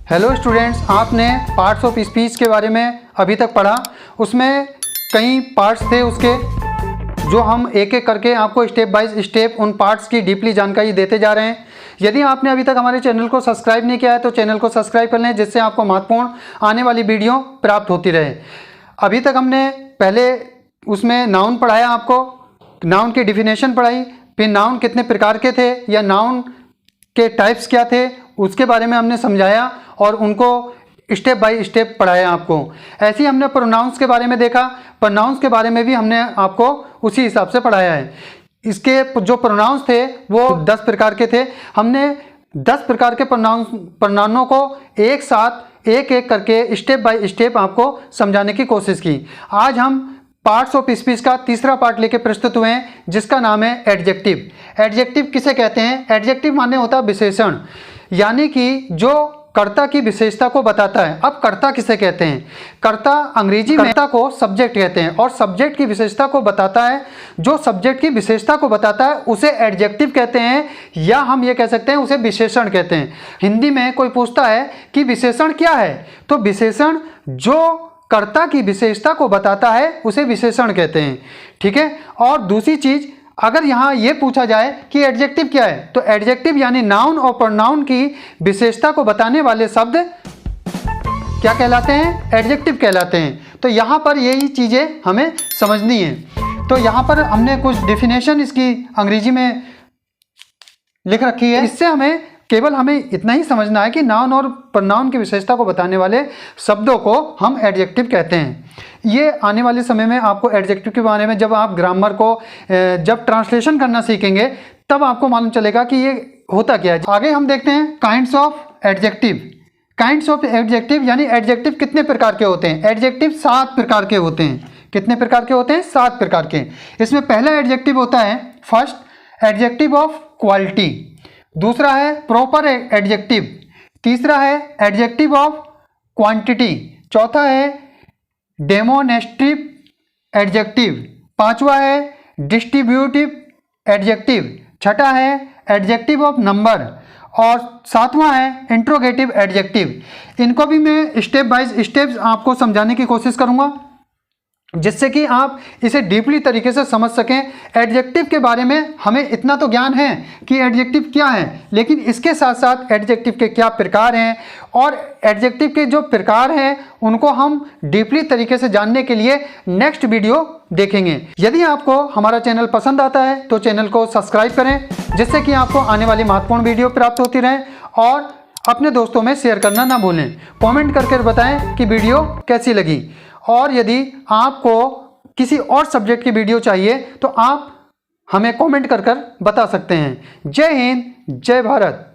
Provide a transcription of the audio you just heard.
Hello students, आपने parts of speech के बारे में अभी तक पढ़ा। उसमें कई पार्ट्स थे उसके, जो हम एक एक करके आपको स्टेप बाय स्टेप उन पार्ट्स की डीपली जानकारी देते जा रहे हैं। यदि आपने अभी तक हमारे चैनल को सब्सक्राइब नहीं किया है तो चैनल को सब्सक्राइब कर लें, जिससे आपको महत्वपूर्ण आने वाली वीडियो प्राप्त होती रहे। अभी तक हमने पहले उसमें नाउन पढ़ाया, आपको नाउन की डिफिनेशन पढ़ाई, फिर नाउन कितने प्रकार के थे या नाउन के टाइप्स क्या थे उसके बारे में हमने समझाया और उनको स्टेप बाय स्टेप पढ़ाया आपको। ऐसे ही हमने प्रोनाउंस के बारे में देखा, प्रोनाउंस के बारे में भी हमने आपको उसी हिसाब से पढ़ाया है। इसके जो प्रोनाउंस थे वो 10 प्रकार के थे। हमने 10 प्रकार के प्रोनाउनों को एक साथ एक एक करके स्टेप बाय स्टेप आपको समझाने की कोशिश की। आज हम पार्ट्स ऑफ स्पीच का तीसरा पार्ट लेके प्रस्तुत हुए हैं, जिसका नाम है एडजेक्टिव। एडजेक्टिव किसे कहते हैं? एडजेक्टिव माने होता है विशेषण, यानी कि जो कर्ता की विशेषता को बताता है। अब कर्ता किसे कहते हैं? कर्ता अंग्रेजी में कर्ता को सब्जेक्ट कहते हैं और सब्जेक्ट की विशेषता को बताता है। जो सब्जेक्ट की विशेषता को बताता है उसे एडजेक्टिव कहते हैं, या हम ये कह सकते हैं उसे विशेषण कहते हैं। हिंदी में कोई पूछता है कि विशेषण क्या है, तो विशेषण जो कर्ता की विशेषता को बताता है उसे विशेषण कहते हैं। ठीक है। और दूसरी चीज, अगर यहाँ ये पूछा जाए कि एडजेक्टिव क्या है, तो एडजेक्टिव यानी नाउन और प्रोनाउन की विशेषता को बताने वाले शब्द क्या कहलाते हैं? एडजेक्टिव कहलाते हैं। तो यहाँ पर यही चीजें हमें समझनी है। तो यहाँ पर हमने कुछ डेफिनेशन इसकी अंग्रेजी में लिख रखी है। इससे हमें इतना ही समझना है कि नाउन और प्रोनाउन की विशेषता को बताने वाले शब्दों को हम एडजेक्टिव कहते हैं। ये आने वाले समय में आपको एडजेक्टिव के बारे में जब आप ग्रामर को जब ट्रांसलेशन करना सीखेंगे तब आपको मालूम चलेगा कि ये होता क्या है। आगे हम देखते हैं kinds of adjective. Kinds of adjective यानी एडजेक्टिव कितने प्रकार के होते हैं? एडजेक्टिव 7 प्रकार के होते हैं। कितने प्रकार के होते हैं? 7 प्रकार के। इसमें पहला एडजेक्टिव होता है फर्स्ट एडजेक्टिव ऑफ क्वालिटी, दूसरा है प्रॉपर एडजेक्टिव, तीसरा है एडजेक्टिव ऑफ क्वांटिटी, चौथा है डेमोनेस्ट्रेटिव एडजेक्टिव, पांचवा है डिस्ट्रीब्यूटिव एडजेक्टिव, छठा है एडजेक्टिव ऑफ नंबर और सातवां है इंट्रोगेटिव एडजेक्टिव। इनको भी मैं स्टेप बाय स्टेप आपको समझाने की कोशिश करूंगा, जिससे कि आप इसे डीपली तरीके से समझ सकें। एडजेक्टिव के बारे में हमें इतना तो ज्ञान है कि एडजेक्टिव क्या है, लेकिन इसके साथ साथ एडजेक्टिव के क्या प्रकार हैं और एडजेक्टिव के जो प्रकार हैं उनको हम डीपली तरीके से जानने के लिए नेक्स्ट वीडियो देखेंगे। यदि आपको हमारा चैनल पसंद आता है तो चैनल को सब्सक्राइब करें, जिससे कि आपको आने वाली महत्वपूर्ण वीडियो प्राप्त होती रहे, और अपने दोस्तों में शेयर करना ना भूलें। कमेंट करके बताएं कि वीडियो कैसी लगी, और यदि आपको किसी और सब्जेक्ट की वीडियो चाहिए तो आप हमें कमेंट कर बता सकते हैं। जय हिंद, जय भारत।